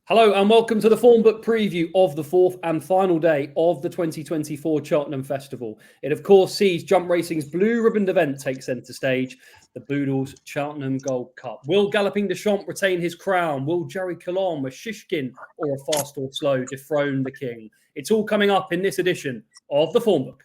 Hello and welcome to the form book preview of the fourth and final day of the 2024 Cheltenham Festival. It of course sees jump racing's blue ribboned event take centre stage, the Boodles Cheltenham Gold Cup. Will Galopin de Champs retain his crown? Will Jerry Colomb, a Shishkin or a Fast or Slow dethrone the king? It's all coming up in this edition of the form book.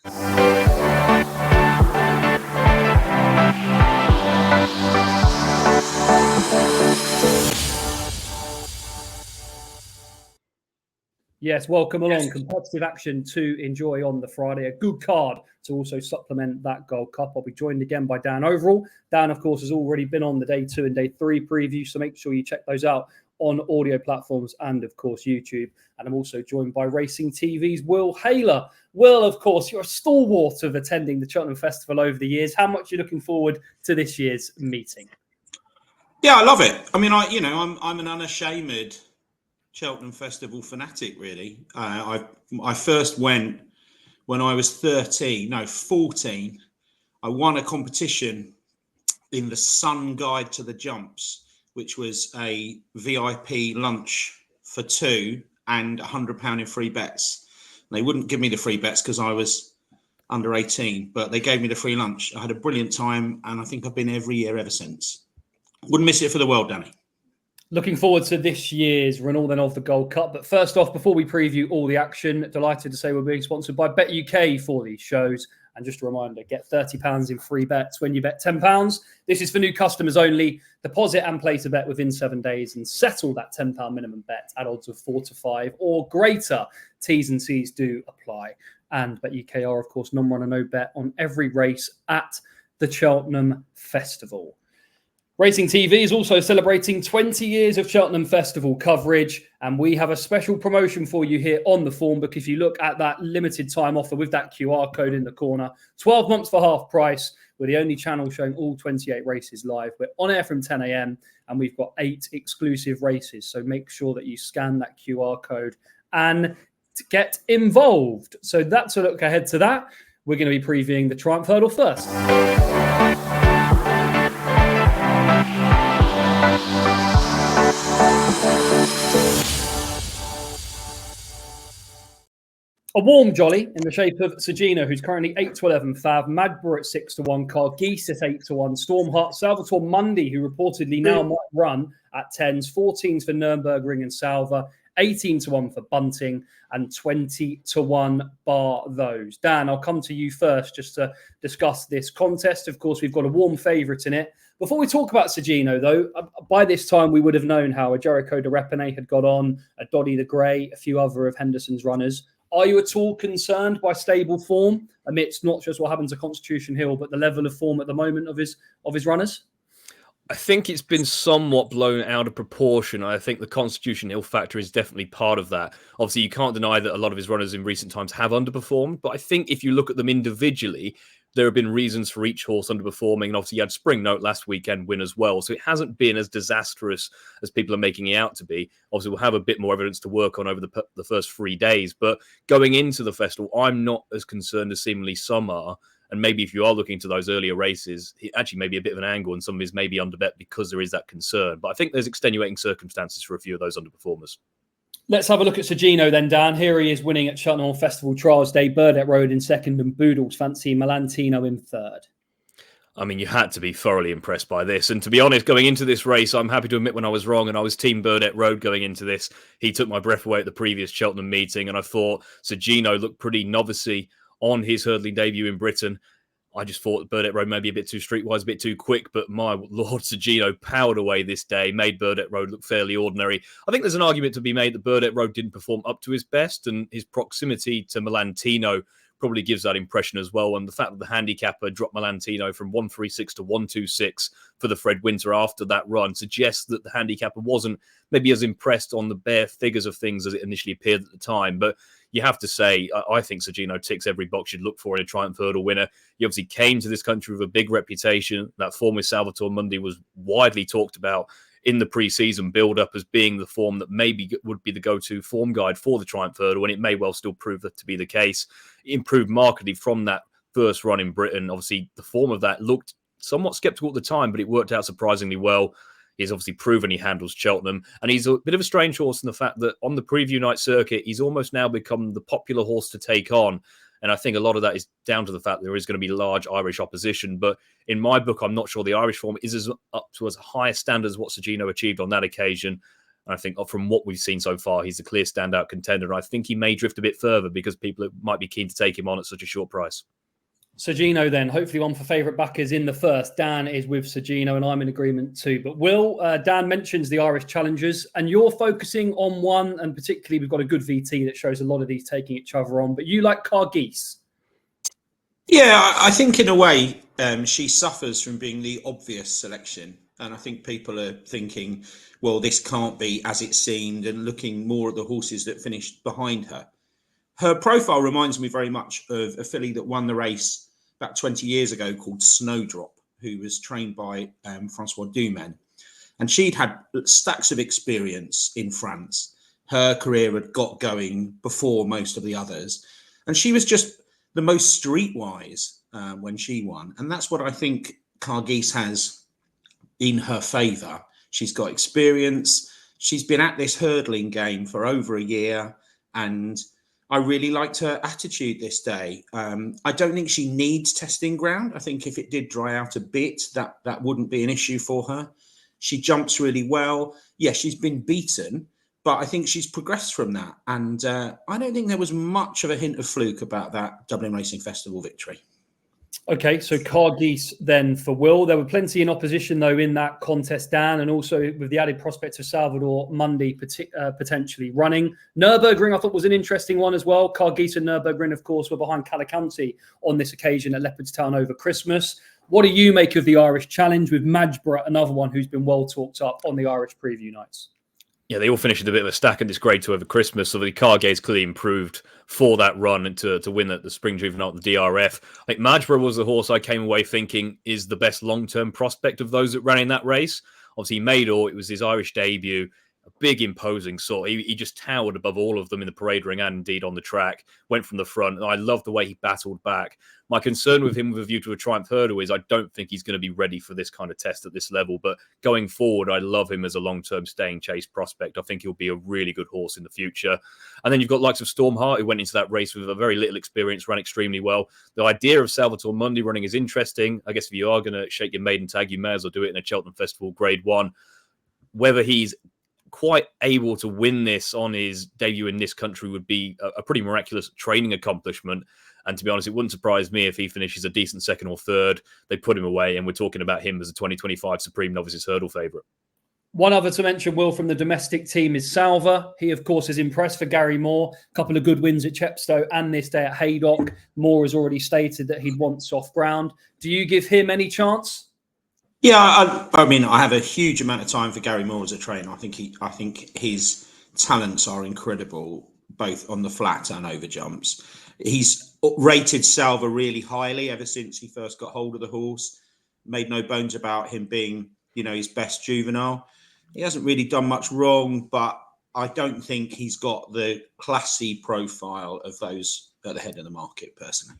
Yes, welcome along. Competitive action to enjoy on the Friday. A good card to also supplement that Gold Cup. I'll be joined again by Dan Overall. Dan, of course, has already been on the Day 2 and Day 3 preview, so make sure you check those out on audio platforms and, of course, YouTube. And I'm also joined by Racing TV's Will Hayler. Will, of course, you're a stalwart of attending the Cheltenham Festival over the years. How much are you looking forward to this year's meeting? Yeah, I love it. I mean, I'm an unashamed Cheltenham Festival fanatic, really. I first went when I was 14. I won a competition in the Sun Guide to the Jumps, which was a VIP lunch for two and £100 in free bets. They wouldn't give me the free bets because I was under 18, but they gave me the free lunch. I had a brilliant time, and I think I've been every year ever since. Wouldn't miss it for the world, Danny. Looking forward to this year's renewal then of the Gold Cup. But first off, before we preview all the action, delighted to say we're being sponsored by Bet UK for these shows. And just a reminder, get £30 in free bets when you bet £10. This is for new customers only. Deposit and place a bet within 7 days and settle that £10 minimum bet at odds of 4 to 5 or greater. T's and C's do apply. And Bet UK are, of course, non-runner, no bet on every race at the Cheltenham Festival. Racing TV is also celebrating 20 years of Cheltenham Festival coverage, and we have a special promotion for you here on the form book. If you look at that limited time offer with that QR code in the corner, 12 months for half price. We're the only channel showing all 28 races live. We're on air from 10 a.m. and we've got 8 exclusive races. So make sure that you scan that QR code and get involved. So that's a look ahead to that. We're going to be previewing the Triumph Hurdle first. A warm jolly in the shape of Sagino, who's currently 8 to 11 fav, Madborough at 6 to 1, Cargeese at 8 to 1, Stormheart, Salvatore Mundi, who reportedly now might run at 10s, 14s for Nürburgring and Salva, 18 to 1 for Bunting, and 20 to 1 bar those. Dan, I'll come to you first just to discuss this contest. Of course, we've got a warm favourite in it. Before we talk about Sagino, though, by this time we would have known how a Jericho de Repene had got on, a Doddy the Grey, a few other of Henderson's runners. Are you at all concerned by stable form amidst not just what happens at Constitution Hill, but the level of form at the moment of his runners? I think it's been somewhat blown out of proportion. I think the Constitution Hill factor is definitely part of that. Obviously, you can't deny that a lot of his runners in recent times have underperformed, but I think if you look at them individually, there have been reasons for each horse underperforming. And obviously, you had Spring Note last weekend win as well. So it hasn't been as disastrous as people are making it out to be. Obviously, we'll have a bit more evidence to work on over the first 3 days. But going into the festival, I'm not as concerned as seemingly some are. And maybe if you are looking to those earlier races, it actually may be a bit of an angle and some of his may be underbet because there is that concern. But I think there's extenuating circumstances for a few of those underperformers. Let's have a look at Sagino then, Dan. Here he is winning at Cheltenham Festival Trials Day, Burdett Road in second and Boodles fancy Melantino in third. I mean, you had to be thoroughly impressed by this. And to be honest, going into this race, I'm happy to admit when I was wrong and I was Team Burdett Road going into this. He took my breath away at the previous Cheltenham meeting and I thought Sagino looked pretty novice-y on his hurdling debut in Britain. I just thought Burdett Road maybe a bit too streetwise, a bit too quick, but my Lord, Sagino powered away this day, made Burdett Road look fairly ordinary. I think there's an argument to be made that Burdett Road didn't perform up to his best, and his proximity to Melantino probably gives that impression as well. And the fact that the handicapper dropped Melantino from 136 to 126 for the Fred Winter after that run suggests that the handicapper wasn't maybe as impressed on the bare figures of things as it initially appeared at the time. But you have to say, I think Sagino ticks every box you'd look for in a Triumph Hurdle winner. He obviously came to this country with a big reputation. That form with Salvatore Mundi was widely talked about in the pre-season build-up as being the form that maybe would be the go-to form guide for the Triumph Hurdle, and it may well still prove that to be the case. It improved markedly from that first run in Britain. Obviously, the form of that looked somewhat sceptical at the time, but it worked out surprisingly well. He's obviously proven he handles Cheltenham, and he's a bit of a strange horse in the fact that on the preview night circuit, he's almost now become the popular horse to take on. And I think a lot of that is down to the fact that there is going to be large Irish opposition. But in my book, I'm not sure the Irish form is up to as high a standard as what Sergino achieved on that occasion. And I think from what we've seen so far, he's a clear standout contender. And I think he may drift a bit further because people might be keen to take him on at such a short price. Sergino then, hopefully one for favourite backers in the first. Dan is with Sergino and I'm in agreement too. But Will, Dan mentions the Irish challengers and you're focusing on one, and particularly we've got a good VT that shows a lot of these taking each other on, but you like Cargeese. Yeah, I think in a way she suffers from being the obvious selection. And I think people are thinking, well, this can't be as it seemed, and looking more at the horses that finished behind her. Her profile reminds me very much of a filly that won the race about 20 years ago called Snowdrop, who was trained by Francois Dumaine. And she'd had stacks of experience in France. Her career had got going before most of the others. And she was just the most streetwise when she won. And that's what I think Cargeese has in her favour. She's got experience. She's been at this hurdling game for over a year. And I really liked her attitude this day. I don't think she needs testing ground. I think if it did dry out a bit, that wouldn't be an issue for her. She jumps really well. Yeah, she's been beaten, but I think she's progressed from that. And I don't think there was much of a hint of fluke about that Dublin Racing Festival victory. Okay, so Cargeese then for Will. There were plenty in opposition, though, in that contest, Dan, and also with the added prospect of Salvador Mundy potentially running. Nürburgring, I thought, was an interesting one as well. Cargeese and Nürburgring, of course, were behind Calicante on this occasion at Leopardstown over Christmas. What do you make of the Irish challenge with Majborough, another one who's been well talked up on the Irish preview nights? Yeah, they all finished with a bit of a stack in this grade 2 over Christmas. So the Cargeese clearly improved for that run and to win at the Spring Juvenile at the DRF. I think Majborough was the horse I came away thinking is the best long-term prospect of those that ran in that race. Obviously, he made all. It was his Irish debut. A big, imposing sort. He just towered above all of them in the parade ring and indeed on the track. Went from the front. And I love the way he battled back. My concern with him with a view to a Triumph Hurdle is I don't think he's going to be ready for this kind of test at this level. But going forward, I love him as a long-term staying chase prospect. I think he'll be a really good horse in the future. And then you've got likes of Stormheart, who went into that race with a very little experience, ran extremely well. The idea of Salvatore Mundy running is interesting. I guess if you are going to shake your maiden tag, you may as well do it in a Cheltenham Festival Grade 1. Whether he's quite able to win this on his debut in this country would be a pretty miraculous training accomplishment. And to be honest, it wouldn't surprise me if he finishes a decent second or third. They put him away, and we're talking about him as a 2025 Supreme Novices Hurdle favourite. One other to mention, Will, from the domestic team is Salva. He, of course, is impressed for Gary Moore. A couple of good wins at Chepstow and this day at Haydock. Moore has already stated that he'd want soft ground. Do you give him any chance? Yeah, I mean, I have a huge amount of time for Gary Moore as a trainer. I think his talents are incredible, both on the flat and over jumps. He's rated Salva really highly ever since he first got hold of the horse. Made no bones about him being, his best juvenile. He hasn't really done much wrong, but I don't think he's got the classy profile of those at the head of the market, personally.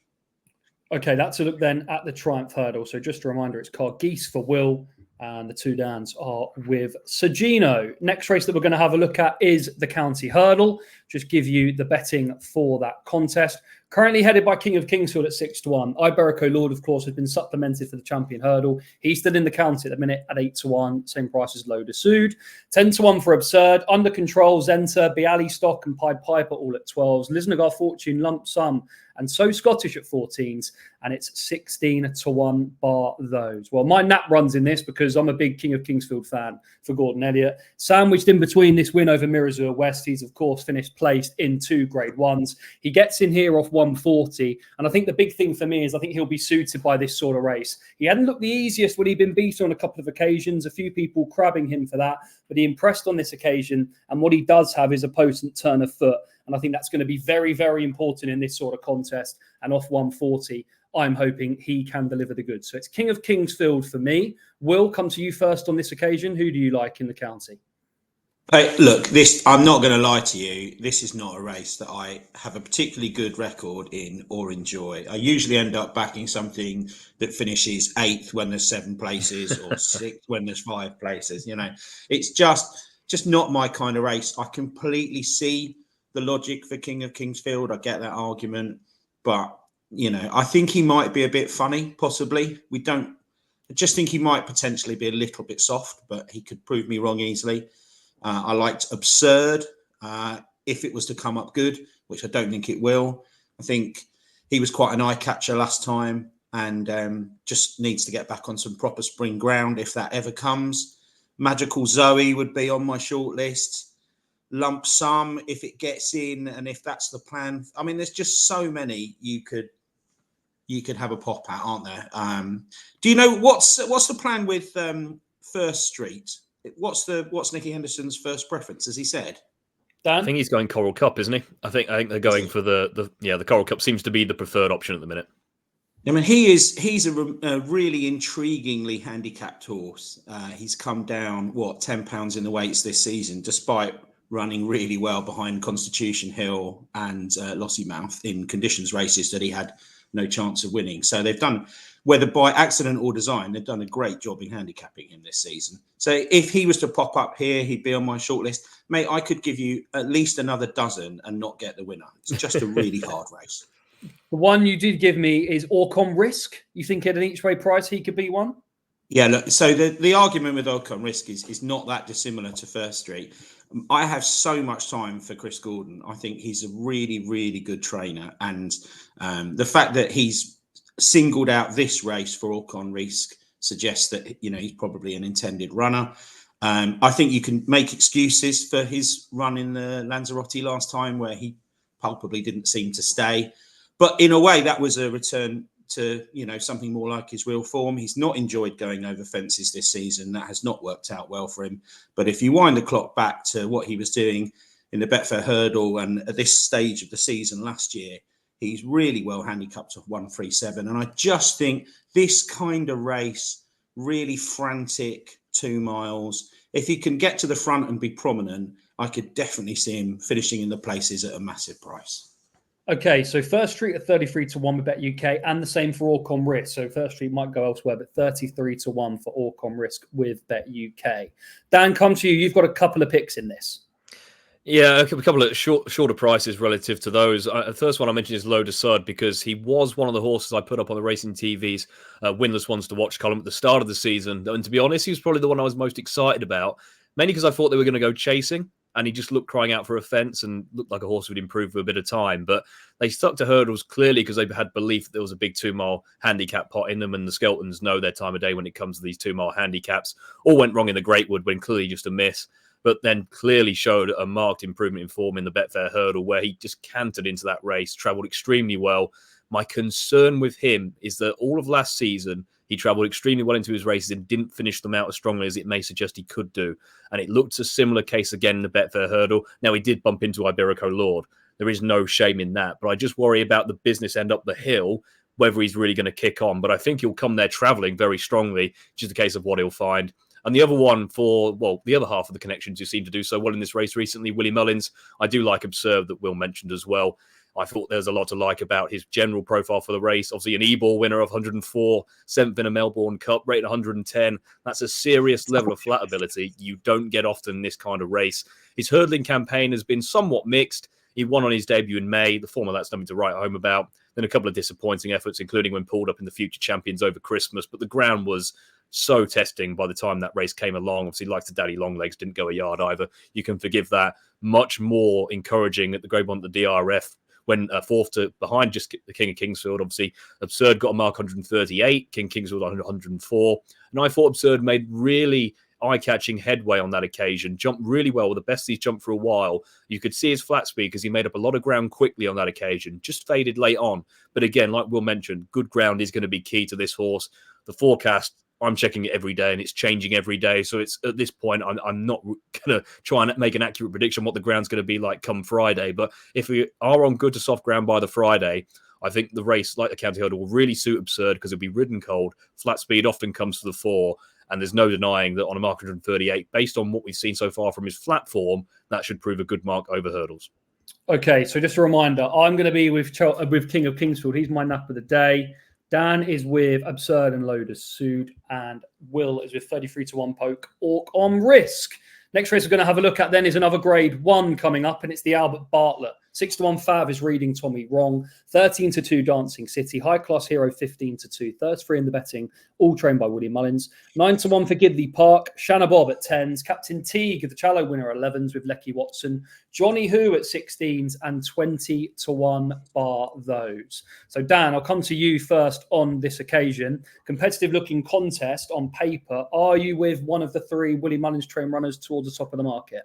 Okay, that's a look then at the Triumph Hurdle. So just a reminder, it's Cargeese for Will, and the two Dans are with Sergino. Next race that we're going to have a look at is the County Hurdle. Just give you the betting for that contest. Currently headed by King of Kingsfield at 6-1. Iberico Lord, of course, has been supplemented for the Champion Hurdle. He's still in the county at the minute at 8-1. Same price as Loda Sood. 10-1 for Absurd. Under Control, Zenta, Bialy Stock and Pied Piper all at 12s. Lisnagar Fortune, Lump Sum, and So Scottish at 14s. And it's 16-1 bar those. Well, my nap runs in this because I'm a big King of Kingsfield fan for Gordon Elliott. Sandwiched in between this win over Mirazur West, he's, of course, finished placed in 2 Grade 1s. He gets in here off 140. And I think the big thing for me is I think he'll be suited by this sort of race. He hadn't looked the easiest when he'd been beaten on a couple of occasions, a few people crabbing him for that, but he impressed on this occasion. And what he does have is a potent turn of foot. And I think that's going to be very, very important in this sort of contest. And off 140, I'm hoping he can deliver the goods. So it's King of Kingsfield for me. Will, come to you first on this occasion. Who do you like in the county? Hey, look, I'm not going to lie to you. This is not a race that I have a particularly good record in or enjoy. I usually end up backing something that finishes 8th when there's 7 places or 6th when there's 5 places. It's just not my kind of race. I completely see the logic for King of Kingsfield. I get that argument, but I think he might be a bit funny, possibly. I just think he might potentially be a little bit soft, but he could prove me wrong easily. I liked Absurd if it was to come up good, which I don't think it will. I think he was quite an eye catcher last time and just needs to get back on some proper spring ground if that ever comes. Magical Zoe would be on my short list. Lump Sum if it gets in and if that's the plan. I mean, there's just so many you could have a pop at, aren't there? Do you know what's the plan with First Street? What's Nicky Henderson's first preference? Has he said? Dan? I think he's going Coral Cup, isn't he? I think they're going for the Coral Cup seems to be the preferred option at the minute. I mean, he's a really intriguingly handicapped horse. He's come down £10 in the weights this season, despite running really well behind Constitution Hill and Lossiemouth in conditions races that he had no chance of winning. So they've done, whether by accident or design, they've done a great job in handicapping him this season. So if he was to pop up here, he'd be on my shortlist. Mate, I could give you at least another dozen and not get the winner. It's just a really hard race. The one you did give me is Orcon Risk. You think at an each way price he could be one? Yeah, look, so the argument with Orcon Risk is not that dissimilar to First Street. I have so much time for Chris Gordon. I think he's a really, really good trainer. And the fact that he's singled out this race for Orcon Risk suggests that, he's probably an intended runner. I think you can make excuses for his run in the Lanzarote last time where he palpably didn't seem to stay. But in a way, that was a return to, something more like his real form. He's not enjoyed going over fences this season. That has not worked out well for him. But if you wind the clock back to what he was doing in the Betfair Hurdle and at this stage of the season last year, he's really well handicapped off 137. And I just think this kind of race, really frantic 2 miles, if he can get to the front and be prominent, I could definitely see him finishing in the places at a massive price. Okay, so First Street at 33 to 1 with Bet UK and the same for Orcon Risk. So First Street might go elsewhere, but 33 to 1 for Orcon Risk with Bet UK. Dan, come to you. You've got a couple of picks in this. Yeah, a couple of shorter prices relative to those. The first one I mentioned is Low de Sud because he was one of the horses I put up on the Racing TV's winless ones to watch column at the start of the season. And to be honest, he was probably the one I was most excited about, mainly because I thought they were going to go chasing. And he just looked crying out for a fence and looked like a horse who would improve for a bit of time. But they stuck to hurdles clearly because they had belief that there was a big 2 mile handicap pot in them. And the Skeltons know their time of day when it comes to these 2 mile handicaps. All went wrong in the Greatwood when clearly just a miss. But then clearly showed a marked improvement in form in the Betfair Hurdle where he just cantered into that race, travelled extremely well. My concern with him is that all of last season, he travelled extremely well into his races and didn't finish them out as strongly as it may suggest he could do. And it looked a similar case again in the Betfair Hurdle. Now, he did bump into Iberico Lord. There is no shame in that. But I just worry about the business end up the hill, whether he's really going to kick on. But I think he'll come there travelling very strongly, just a case of what he'll find. And the other one for, the other half of the connections who seem to do so well in this race recently, Willie Mullins. I do like Observe that Will mentioned as well. I thought there's a lot to like about his general profile for the race. Obviously, an E-ball winner of 104, 7th in a Melbourne Cup, rated 110. That's a serious level of flat ability you don't get often in this kind of race. His hurdling campaign has been somewhat mixed. He won on his debut in May. The form of that's nothing to write home about. Then a couple of disappointing efforts, including when pulled up in the Future Champions over Christmas. But the ground was so testing by the time that race came along. Obviously, like the Daddy Longlegs, didn't go a yard either. You can forgive that. Much more encouraging at the Grade 1 at the DRF. When fourth to behind just the King of Kingsfield, obviously Absurd got a mark 138, King Kingsfield 104. And I thought Absurd made really eye-catching headway on that occasion, jumped really well, the best he's jumped for a while. You could see his flat speed because he made up a lot of ground quickly on that occasion, just faded late on. But again, like Will mentioned, good ground is going to be key to this horse. The forecast, I'm checking it every day and it's changing every day. So it's at this point, I'm not going to try and make an accurate prediction what the ground's going to be like come Friday. But if we are on good to soft ground by the Friday, I think the race, like the County Hurdle, will really suit Absurd because it'll be ridden cold. Flat speed often comes to the fore. And there's no denying that on a mark 138, based on what we've seen so far from his flat form, that should prove a good mark over hurdles. Okay, so just a reminder, I'm going to be with King of Kingsfield. He's my nap of the day. Dan is with Absurd and Loaders Sued, and Will is with 33-1 Poke Orc on Risk. Next race we're going to have a look at then is another Grade 1 coming up, and it's the Albert Bartlett. 6-1 Fav is reading Tommy wrong. 13-2 Dancing City. High Class Hero 15-2. Third free in the betting. All trained by William Mullins. 9-1 for Gidley Park. Shanna Bob at 10s. Captain Teague, the Challow winner, 11s with Lecky Watson. Johnny Who at 16s and 20-1 bar those. So Dan, I'll come to you first on this occasion. Competitive looking contest on paper. Are you with one of the three William Mullins train runners towards the top of the market?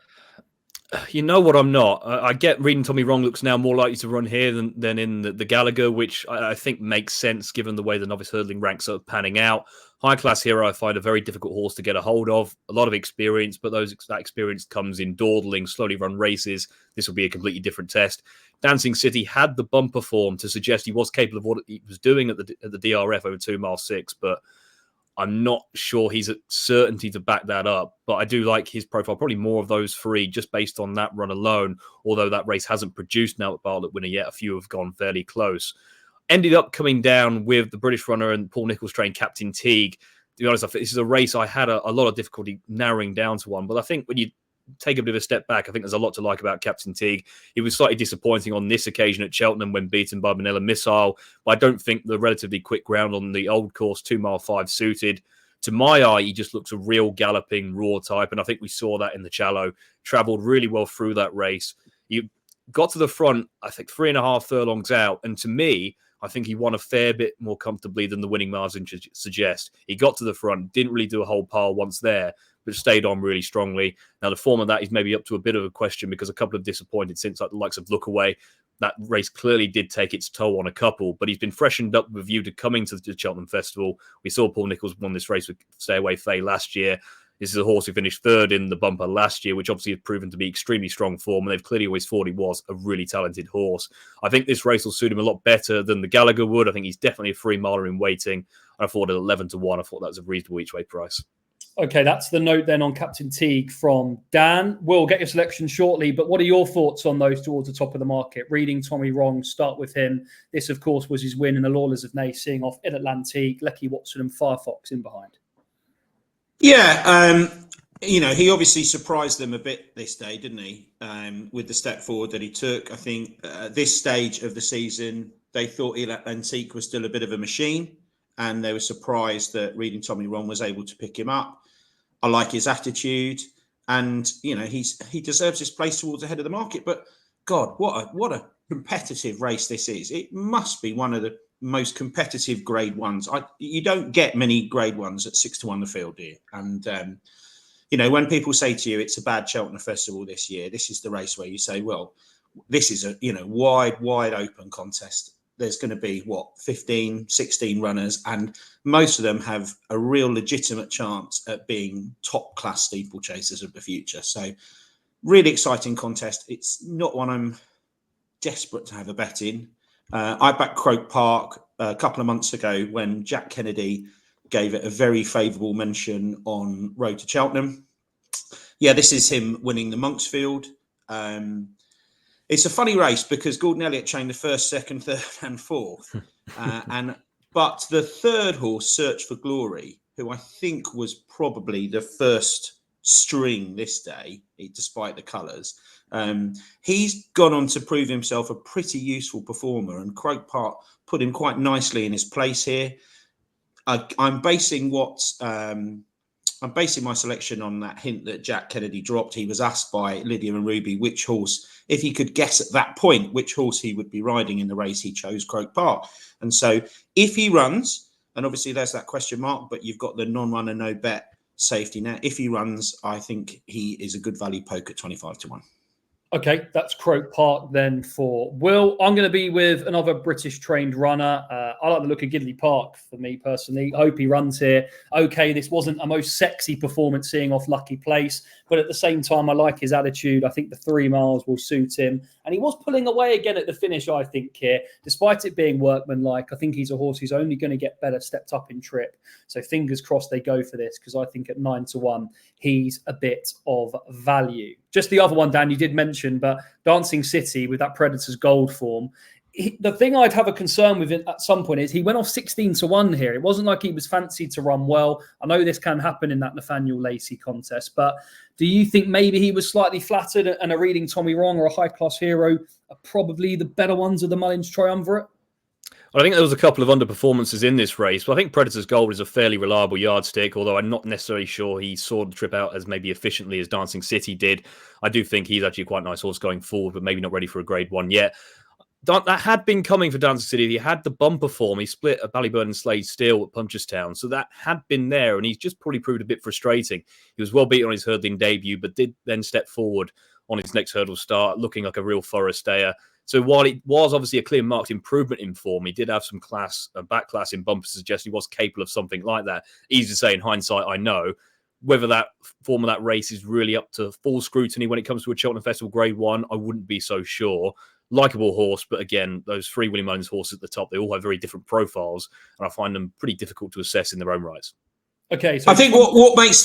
You know what, I'm not. I get reading Tommy wrong looks now more likely to run here than in the Gallagher, which I think makes sense given the way the novice hurdling ranks are panning out. High Class Hero I find a very difficult horse to get a hold of. A lot of experience, but that experience comes in dawdling, slowly run races. This will be a completely different test. Dancing City had the bumper form to suggest he was capable of what he was doing at the DRF over 2 mile 6, but I'm not sure he's at certainty to back that up, but I do like his profile, probably more of those three, just based on that run alone, although that race hasn't produced now at Bartlett winner yet. A few have gone fairly close. Ended up coming down with the British runner and Paul Nicholls train Captain Teague. To be honest, this is a race I had a lot of difficulty narrowing down to one, but I think when you take a bit of a step back, I think there's a lot to like about Captain Teague. He was slightly disappointing on this occasion at Cheltenham when beaten by Manila Missile, but I don't think the relatively quick ground on the old course 2 mile 5 suited. To my eye, he just looks a real galloping raw type, and I think we saw that in the Challow. Travelled really well through that race. He got to the front, I think 3.5 furlongs out, and to me, I think he won a fair bit more comfortably than the winning margin suggest. He got to the front, didn't really do a whole pile once there, but stayed on really strongly. Now, the form of that is maybe up to a bit of a question because a couple of disappointed since, like the likes of Lookaway. That race clearly did take its toll on a couple, but he's been freshened up with a view to coming to the Cheltenham Festival. We saw Paul Nicholls won this race with Stay Away Faye last year. This is a horse who finished third in the bumper last year, which obviously has proven to be extremely strong form, and they've clearly always thought he was a really talented horse. I think this race will suit him a lot better than the Gallagher would. I think he's definitely a 3-miler in waiting. I thought at 11-1, I thought that was a reasonable each way price. Okay, that's the note then on Captain Teague from Dan. We'll get your selection shortly, but what are your thoughts on those towards the top of the market? Reading Tommy wrong, start with him. This, of course, was his win in the Lawlers of Nay, seeing off In Atlantique, Lecky Watson and Firefox in behind. Yeah, he obviously surprised them a bit this day, didn't he? With the step forward that he took. I think at this stage of the season, they thought Il Atlantique was still a bit of a machine, and they were surprised that Reading Tommy wrong was able to pick him up. I like his attitude, and he deserves his place towards the head of the market. But God, what a competitive race this is! It must be one of the most competitive Grade 1s. You don't get many Grade 1s at 6-1 the field, do you? And when people say to you it's a bad Cheltenham Festival this year, this is the race where you say, well, this is a wide open contest. There's going to be 15, 16 runners, and most of them have a real legitimate chance at being top class steeplechasers of the future. So really exciting contest. It's not one I'm desperate to have a bet in. I backed Croke Park a couple of months ago when Jack Kennedy gave it a very favourable mention on Road to Cheltenham. Yeah, this is him winning the Monksfield. It's a funny race because Gordon Elliott trained the first, second, third and fourth. But the third horse, Search for Glory, who I think was probably the first string this day, despite the colours, he's gone on to prove himself a pretty useful performer, and Croke Park put him quite nicely in his place here. I'm basing my selection on that hint that Jack Kennedy dropped. He was asked by Lydia and Ruby which horse, if he could guess at that point which horse he would be riding in the race, he chose Croke Park. And so if he runs, and obviously there's that question mark, but you've got the non-runner, no bet safety net. If he runs, I think he is a good value poke at 25-1. Okay, that's Croke Park then for Will. I'm going to be with another British trained runner. I like the look of Gidley Park for me personally. I hope he runs here. Okay, this wasn't a most sexy performance seeing off Lucky Place, but at the same time, I like his attitude. I think the 3 miles will suit him. And he was pulling away again at the finish, I think, here. Despite it being workmanlike, I think he's a horse who's only going to get better stepped up in trip. So fingers crossed they go for this, because I think at 9-1, he's a bit of value. Just the other one, Dan, you did mention, but Dancing City with that Predators Gold form. The thing I'd have a concern with it at some point is he went off 16-1 here. It wasn't like he was fancied to run well. I know this can happen in that Nathaniel Lacey contest, but do you think maybe he was slightly flattered and a Reading Tommy Wrong or a High Class Hero are probably the better ones of the Mullins triumvirate? Well, I think there was a couple of underperformances in this race, but I think Predators Gold is a fairly reliable yardstick, although I'm not necessarily sure he saw the trip out as maybe efficiently as Dancing City did. I do think he's actually quite a nice horse going forward, but maybe not ready for a Grade 1 yet. That had been coming for Dancing City. He had the bumper form. He split a Ballyburn and Slade Steel at Punchestown. So that had been there, and he's just probably proved a bit frustrating. He was well beaten on his hurdling debut, but did then step forward on his next hurdle start, looking like a real Forestayer. So while it was obviously a clear marked improvement in form, he did have some back class in bumper to suggest he was capable of something like that. Easy to say in hindsight, I know. Whether that form of that race is really up to full scrutiny when it comes to a Cheltenham Festival Grade 1, I wouldn't be so sure. Likeable horse, but again, those 3 Willie Mullins horses at the top, they all have very different profiles, and I find them pretty difficult to assess in their own rights. Okay, so I think what makes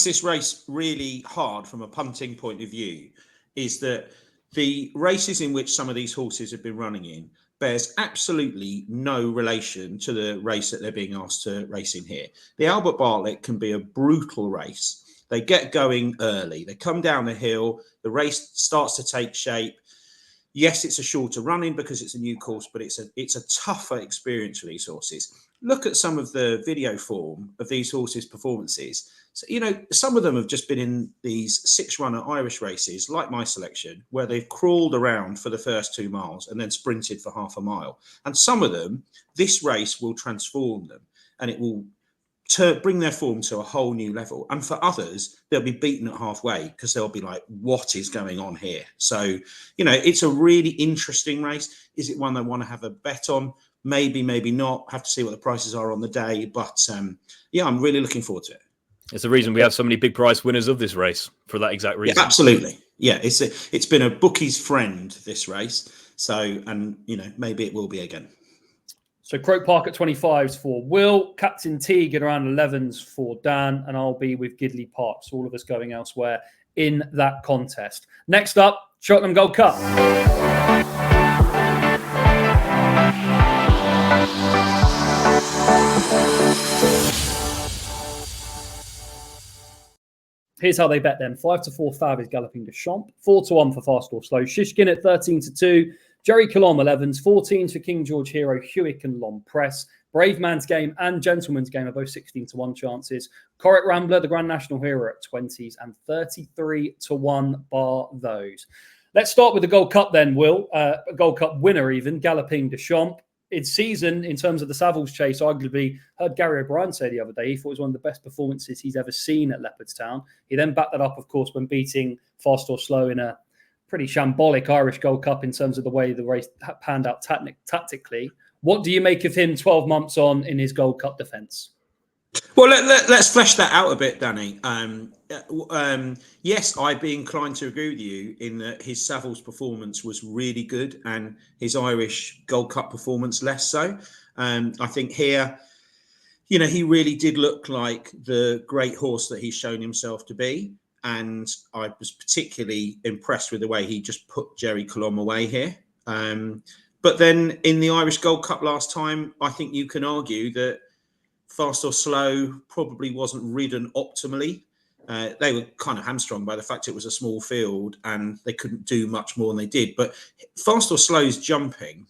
this race really hard from a punting point of view is that the races in which some of these horses have been running in bears absolutely no relation to the race that they're being asked to race in here. The Albert Bartlett can be a brutal race. They get going early. They come down the hill. The race starts to take shape. Yes, it's a shorter run-in because it's a new course, but it's a tougher experience for these horses. Look at some of the video form of these horses' performances. So, some of them have just been in these 6-runner Irish races, like my selection, where they've crawled around for the first 2 miles and then sprinted for half a mile. And some of them, this race will transform them, and it will bring their form to a whole new level. And for others, they'll be beaten at halfway because they'll be like, what is going on here? So, it's a really interesting race. Is it one they want to have a bet on? Maybe, maybe not. Have to see what the prices are on the day. But I'm really looking forward to it. It's the reason we have so many big prize winners of this race for that exact reason. Yeah, absolutely. Yeah, it's been a bookie's friend, this race. So, and maybe it will be again. So Croke Park at 25s for Will, Captain Teague at around 11s for Dan, and I'll be with Gidley Park. So all of us going elsewhere in that contest. Next up, Cheltenham Gold Cup. Here's how they bet then. 5-4 Fab is Galopin de Champ. 4-1 for Fast or Slow. Shishkin at 13-2. Jerry Colomb 11s, 14s for King George Hero, Hewick and Long Press. Brave Man's Game and Gentleman's Game are both 16-1 chances. Correct Rambler, the Grand National Hero at 20s and 33-1 bar those. Let's start with the Gold Cup then, Will. A Gold Cup winner even, Galopin de Champ. Its season, in terms of the Savills Chase, arguably, heard Gary O'Brien say the other day, he thought it was one of the best performances he's ever seen at Leopardstown. He then backed that up, of course, when beating Fast or Slow in a pretty shambolic Irish Gold Cup in terms of the way the race panned out tactically. What do you make of him 12 months on in his Gold Cup defence? Well, let's flesh that out a bit, Danny. Yes, I'd be inclined to agree with you in that his Savills performance was really good and his Irish Gold Cup performance less so. I think here, he really did look like the great horse that he's shown himself to be. And I was particularly impressed with the way he just put Jerry Colomb away here. But then in the Irish Gold Cup last time, I think you can argue that Fast or Slow probably wasn't ridden optimally. They were kind of hamstrung by the fact it was a small field and they couldn't do much more than they did. But Fast or Slow's jumping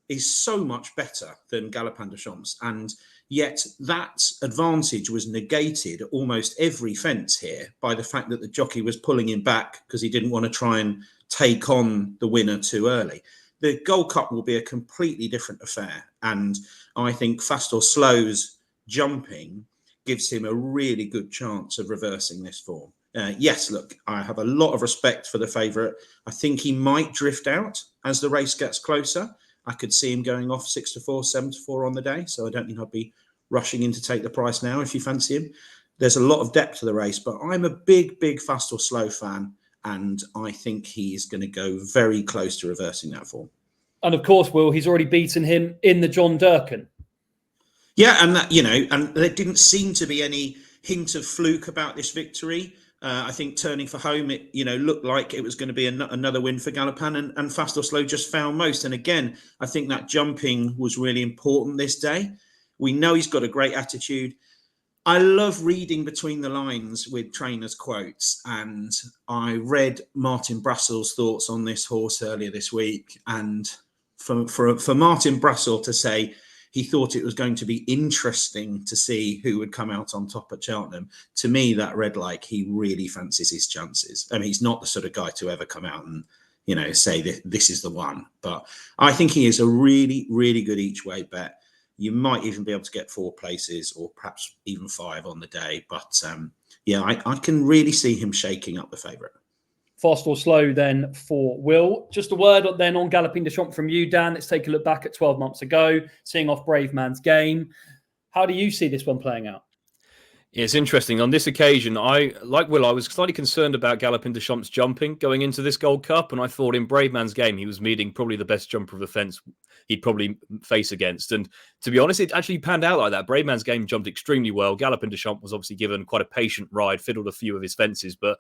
is so much better than Galopin de Champ's. And yet that advantage was negated at almost every fence here by the fact that the jockey was pulling him back because he didn't want to try and take on the winner too early. The Gold Cup will be a completely different affair. And I think Fast or Slow's jumping gives him a really good chance of reversing this form. Yes, look, I have a lot of respect for the favourite. I think he might drift out as the race gets closer. I could see him going off 6-4, 7-4 on the day. So I don't think I'd be rushing in to take the price now if you fancy him. There's a lot of depth to the race, but I'm a big Fast or Slow fan, and I think he is going to go very close to reversing that form. And of course, Will, he's already beaten him in the John Durkan. Yeah, and that, and there didn't seem to be any hint of fluke about this victory. I think turning for home, it looked like it was going to be another win for Galopin, and Fast or Slow just found most. And again, I think that jumping was really important this day. We know he's got a great attitude. I love reading between the lines with trainers' quotes, and I read Martin Brassel's thoughts on this horse earlier this week. And for Martin Brassel to say he thought it was going to be interesting to see who would come out on top at Cheltenham, to me, that read like he really fancies his chances. I mean, he's not the sort of guy to ever come out and, say that this is the one. But I think he is a really, really good each way bet. You might even be able to get 4 places or perhaps even 5 on the day. But I can really see him shaking up the favourite. Fast or Slow then for Will. Just a word then on Galopin Des Champs from you, Dan. Let's take a look back at 12 months ago, seeing off Brave Man's Game. How do you see this one playing out? It's interesting. On this occasion, like Will, I was slightly concerned about Galopin Des Champs' jumping going into this Gold Cup, and I thought in Brave Man's Game he was meeting probably the best jumper of the fence he'd probably face against. And to be honest, it actually panned out like that. Brave Man's Game jumped extremely well. Galopin Des Champs was obviously given quite a patient ride, fiddled a few of his fences, but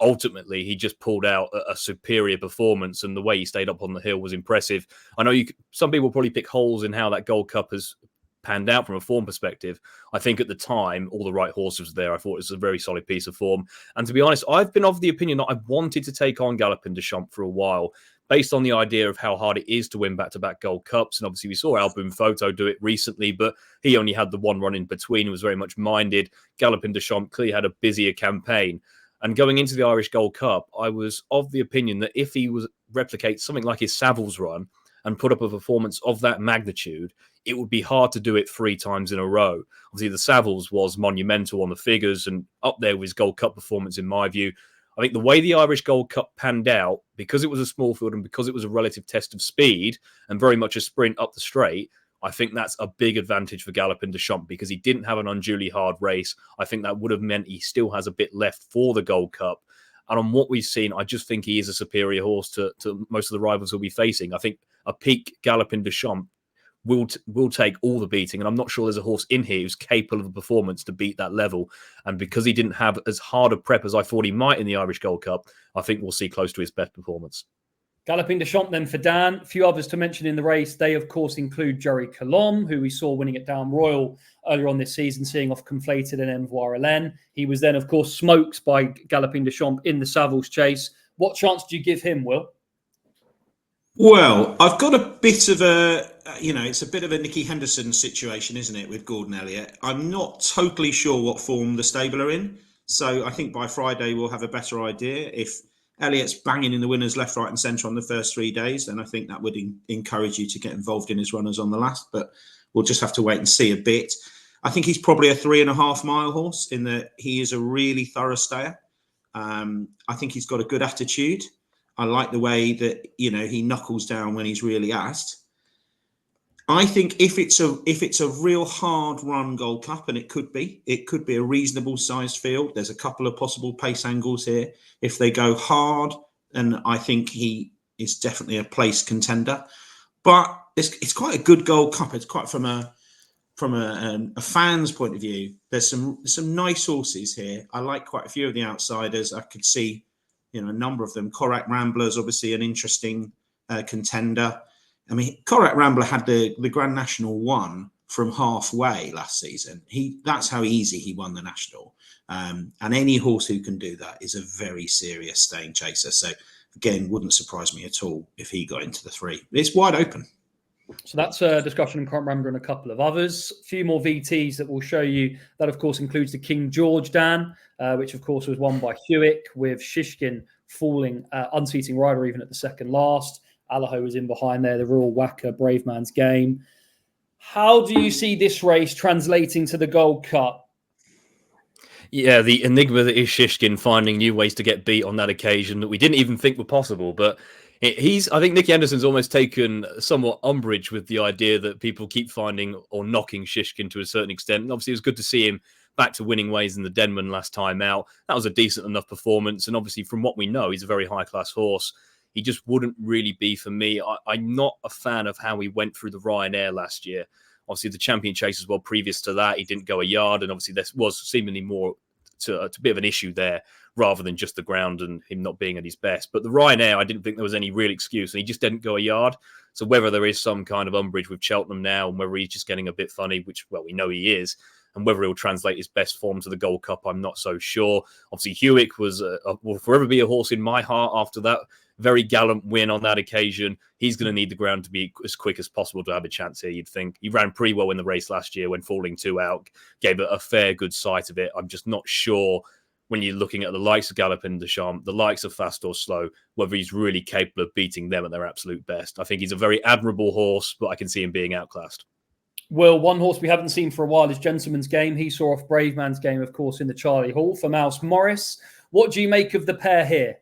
ultimately he just pulled out a superior performance, and the way he stayed up on the hill was impressive. I know some people probably pick holes in how that Gold Cup has panned out from a form perspective. I think at the time all the right horses were there. I thought it was a very solid piece of form, and to be honest, I've been of the opinion that I wanted to take on Galopin Des Champs for a while, based on the idea of how hard it is to win back-to-back Gold Cups. And obviously we saw Album Photo do it recently, but he only had the one run in between and was very much minded. Galopin Des Champs clearly had a busier campaign. And going into the Irish Gold Cup, I was of the opinion that if he was replicate something like his Savills run and put up a performance of that magnitude, it would be hard to do it 3 times in a row. Obviously, the Savills was monumental on the figures and up there with his Gold Cup performance, in my view. I think the way the Irish Gold Cup panned out, because it was a small field and because it was a relative test of speed and very much a sprint up the straight, I think that's a big advantage for Galopin Des Champs because he didn't have an unduly hard race. I think that would have meant he still has a bit left for the Gold Cup. And on what we've seen, I just think he is a superior horse to most of the rivals he'll be facing. I think a peak Galopin Des Champs will take all the beating. And I'm not sure there's a horse in here who's capable of a performance to beat that level. And because he didn't have as hard a prep as I thought he might in the Irish Gold Cup, I think we'll see close to his best performance. Galopin Des Champs then for Dan. A few others to mention in the race. They, of course, include Jory Colombe, who we saw winning at Down Royal earlier on this season, seeing off Conflated and Envoire Hélène. He was then, of course, smoked by Galopin Des Champs in the Savills Chase. What chance do you give him, Will? Well, I've got a bit of it's a bit of a Nicky Henderson situation, isn't it, with Gordon Elliott? I'm not totally sure what form the stable are in. So I think by Friday we'll have a better idea. If Elliott's banging in the winners left, right and centre on the first 3 days, then I think that would encourage you to get involved in his runners on the last. But we'll just have to wait and see a bit. I think he's probably a 3.5 mile horse in that he is a really thorough stayer. I think he's got a good attitude. I like the way that, he knuckles down when he's really asked. I think if it's a real hard run Gold Cup, and it could be a reasonable sized field. There's a couple of possible pace angles here. If they go hard, then I think he is definitely a place contender. But it's quite a good Gold Cup. It's quite from a fan's point of view. There's some nice horses here. I like quite a few of the outsiders. I could see, a number of them. Korak Rambler is obviously an interesting contender. I mean, Korak Rambler had the Grand National won from halfway last season. That's how easy he won the National. And any horse who can do that is a very serious staying chaser. So again, wouldn't surprise me at all if he got into the 3. It's wide open. So that's a discussion on Korak Rambler and a couple of others. A few more VTs that will show you. That, of course, includes the King George, Dan, which, of course, was won by Hewick, with Shishkin falling unseating rider even at the second last. Allaho was in behind there, the Royal Wacker, Brave Man's Game. How do you see this race translating to the Gold Cup? Yeah, the enigma that is Shishkin finding new ways to get beat on that occasion that we didn't even think were possible. But I think Nicky Anderson's almost taken somewhat umbrage with the idea that people keep finding or knocking Shishkin to a certain extent. And obviously, it was good to see him back to winning ways in the Denman last time out. That was a decent enough performance. And obviously, from what we know, he's a very high-class horse. He just wouldn't really be for me. I'm not a fan of how he went through the Ryanair last year. Obviously, the Champion Chase as well, previous to that, he didn't go a yard. And obviously, there was seemingly more to a bit of an issue there rather than just the ground and him not being at his best. But the Ryanair, I didn't think there was any real excuse. And he just didn't go a yard. So whether there is some kind of umbrage with Cheltenham now and whether he's just getting a bit funny, which, well, we know he is, and whether he'll translate his best form to the Gold Cup, I'm not so sure. Obviously, Hewitt will forever be a horse in my heart after that very gallant win on that occasion. He's going to need the ground to be as quick as possible to have a chance here, you'd think. He ran pretty well in the race last year when falling 2 out, gave it a fair good sight of it. I'm just not sure when you're looking at the likes of Galopin and Deschamps, the likes of Fast or Slow, whether he's really capable of beating them at their absolute best. I think he's a very admirable horse, but I can see him being outclassed. Well, one horse we haven't seen for a while is Gentleman's Game. He saw off Brave Man's Game, of course, in the Charlie Hall for Mouse Morris. What do you make of the pair here?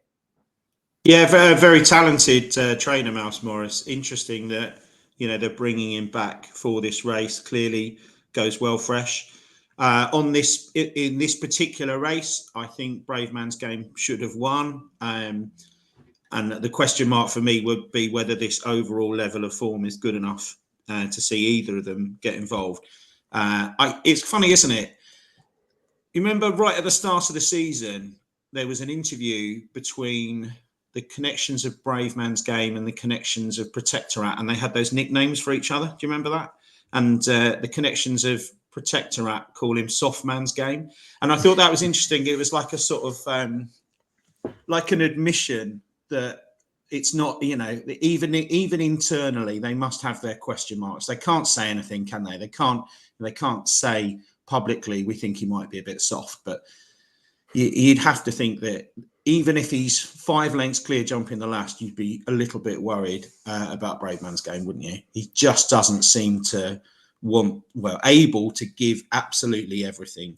Yeah, very, very talented trainer, Mouse Morris. Interesting that, they're bringing him back for this race. Clearly goes well fresh. In this particular race, I think Brave Man's Game should have won. And the question mark for me would be whether this overall level of form is good enough to see either of them get involved. It's funny, isn't it? You remember right at the start of the season, there was an interview between the connections of Brave Man's Game and the connections of Protectorat, and they had those nicknames for each other. Do you remember that? And the connections of Protectorat call him Soft Man's Game. And I thought that was interesting. It was like a sort of like an admission that it's not, even internally, they must have their question marks. They can't say anything, can they? They can't say publicly, we think he might be a bit soft, but you'd have to think that even if he's 5 lengths clear jumping the last, you'd be a little bit worried about Brave Man's Game, wouldn't you? He just doesn't seem to able to give absolutely everything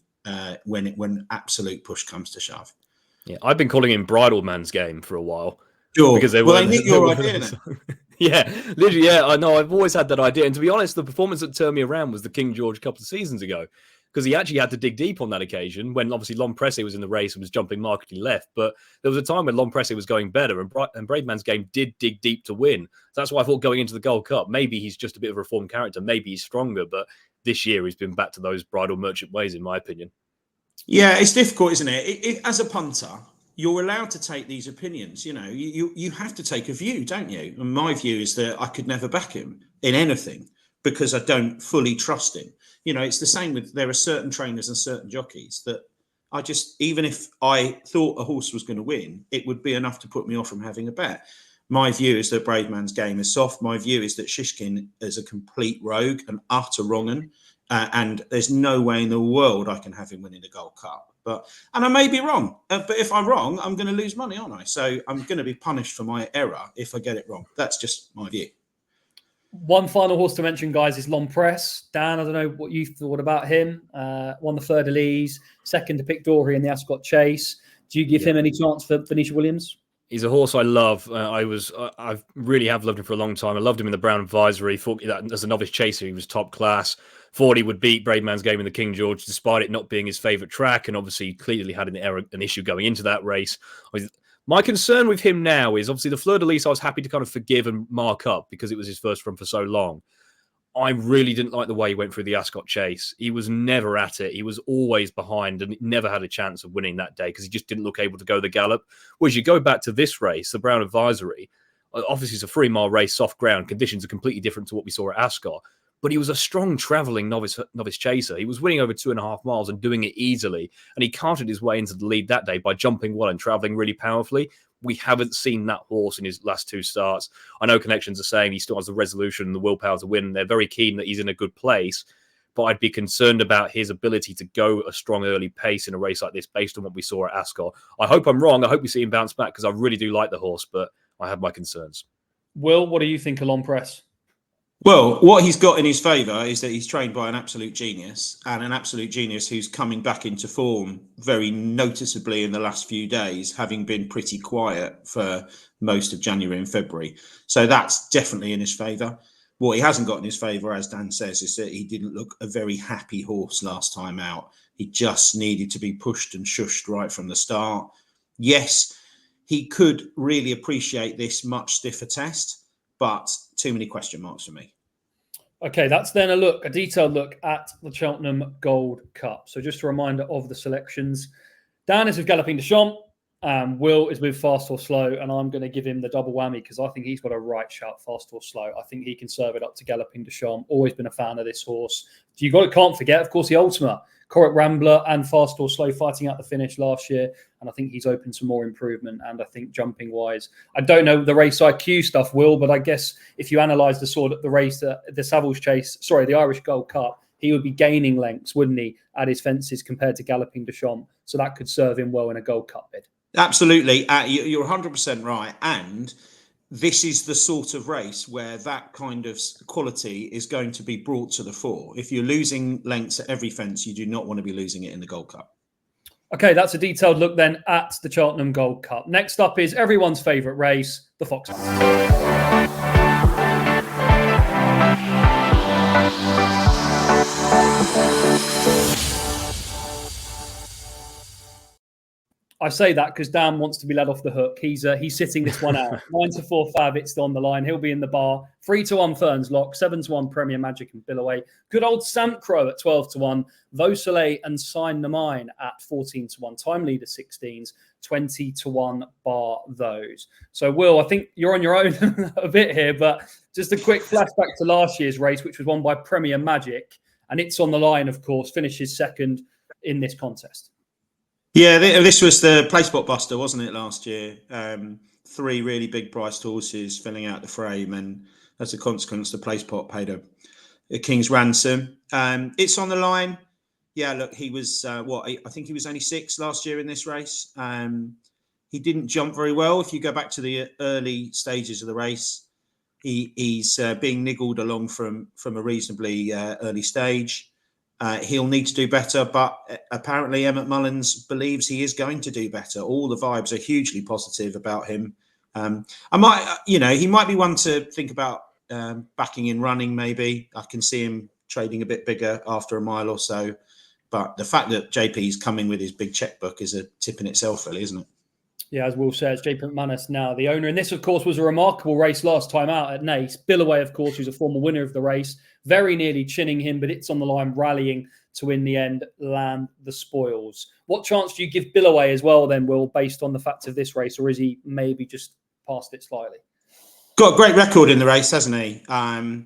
when absolute push comes to shove. Yeah, I've been calling him Bridle Man's Game for a while. Sure. Because they nicked your idea, innit? Yeah, literally, yeah, I know. I've always had that idea. And to be honest, the performance that turned me around was the King George a couple of seasons ago, because he actually had to dig deep on that occasion when obviously L'Homme Pressé was in the race and was jumping markedly left. But there was a time when L'Homme Pressé was going better and Brave Man's Game did dig deep to win. So that's why I thought going into the Gold Cup, maybe he's just a bit of a reformed character. Maybe he's stronger. But this year he's been back to those bridle merchant ways, in my opinion. Yeah, it's difficult, isn't it? As a punter, you're allowed to take these opinions. You have to take a view, don't you? And my view is that I could never back him in anything because I don't fully trust him. It's the same with, there are certain trainers and certain jockeys that even if I thought a horse was going to win, it would be enough to put me off from having a bet. My view is that Brave Man's Game is soft. My view is that Shishkin is a complete rogue, an utter wrong-un, and there's no way in the world I can have him winning the Gold Cup. And I may be wrong, but if I'm wrong, I'm going to lose money, aren't I? So I'm going to be punished for my error if I get it wrong. That's just my view. One final horse to mention, guys, is L'Homme Pressé. Dan, I don't know what you thought about him. Won the Fleur de Lis, second to Pictory in the Ascot Chase. Do you give him any chance for Venetia Williams? He's a horse I love. I really have loved him for a long time. I loved him in the Brown Advisory. Thought that as a novice chaser, he was top class. Thought he would beat Brave Man's Game in the King George, despite it not being his favourite track, and obviously clearly had an issue going into that race. My concern with him now is obviously the Fleur de Lis I was happy to kind of forgive and mark up because it was his first run for so long. I really didn't like the way he went through the Ascot Chase. He was never at it. He was always behind and never had a chance of winning that day because he just didn't look able to go the gallop. Whereas you go back to this race, the Brown Advisory, obviously it's a 3-mile race, soft ground. Conditions are completely different to what we saw at Ascot. But he was a strong travelling novice chaser. He was winning over 2.5 miles and doing it easily. And he carted his way into the lead that day by jumping well and travelling really powerfully. We haven't seen that horse in his last 2 starts. I know connections are saying he still has the resolution and the willpower to win. They're very keen that he's in a good place. But I'd be concerned about his ability to go a strong early pace in a race like this based on what we saw at Ascot. I hope I'm wrong. I hope we see him bounce back because I really do like the horse, but I have my concerns. Will, what do you think of L'Homme Pressé? Well, what he's got in his favour is that he's trained by an absolute genius, and an absolute genius who's coming back into form very noticeably in the last few days, having been pretty quiet for most of January and February. So that's definitely in his favour. What he hasn't got in his favour, as Dan says, is that he didn't look a very happy horse last time out. He just needed to be pushed and shushed right from the start. Yes, he could really appreciate this much stiffer test, but too many question marks for me. Okay, that's then a detailed look at the Cheltenham Gold Cup. So just a reminder of the selections. Dan is with Galopin de Champs. Will is with Fast or Slow, and I'm going to give him the double whammy because I think he's got a right shout, Fast or Slow. I think he can serve it up to Galopin de Champs. Always been a fan of this horse. Can't forget, of course, the Ultima, Correct Rambler and Fast or Slow fighting out the finish last year, and I think he's open to more improvement. And I think jumping wise, I don't know the race IQ stuff, Will, but I guess if you analyse the race, the Savills Chase, the Irish Gold Cup, he would be gaining lengths, wouldn't he, at his fences compared to Galopin de Champs? So that could serve him well in a Gold Cup bid. Absolutely. You're 100% right. And this is the sort of race where that kind of quality is going to be brought to the fore. If you're losing lengths at every fence, you do not want to be losing it in the Gold Cup. Okay, that's a detailed look then at the Cheltenham Gold Cup. Next up is everyone's favourite race, the Foxhunters. I say that because Dan wants to be let off the hook. He's sitting this one out. 9-4 Favourites on the line. He'll be in the bar. 3-1 Ferns Lock. 7-1 Premier Magic and Billaway. Good old Samp Crow at 12-1. Vaucelet and Sign the Mine at 14-1. Time Leader 16s. 20-1 bar those. So Will, I think you're on your own a bit here, but just a quick flashback to last year's race, which was won by Premier Magic, and it's on the line, of course. Finishes second in this contest. Yeah, this was the Play Spot Buster, wasn't it, last year? 3 really big priced horses filling out the frame, and as a consequence, the Play Spot paid a king's ransom. It's on the line. Yeah, look, he was, I think he was only 6 last year in this race. He didn't jump very well. If you go back to the early stages of the race, he's being niggled along from a reasonably early stage. He'll need to do better, but apparently Emmett Mullins believes he is going to do better. All the vibes are hugely positive about him. He might be one to think about backing in running. Maybe I can see him trading a bit bigger after a mile or so. But the fact that JP is coming with his big checkbook is a tip in itself, really, isn't it? Yeah, as Will says, JP McManus now the owner. And this, of course, was a remarkable race last time out at Naas. Billaway, of course, who's a former winner of the race, very nearly chinning him, but it's on the line, rallying to, in the end, land the spoils. What chance do you give Billaway as well, then, Will, based on the facts of this race, or is he maybe just past it slightly? Got a great record in the race, hasn't he? I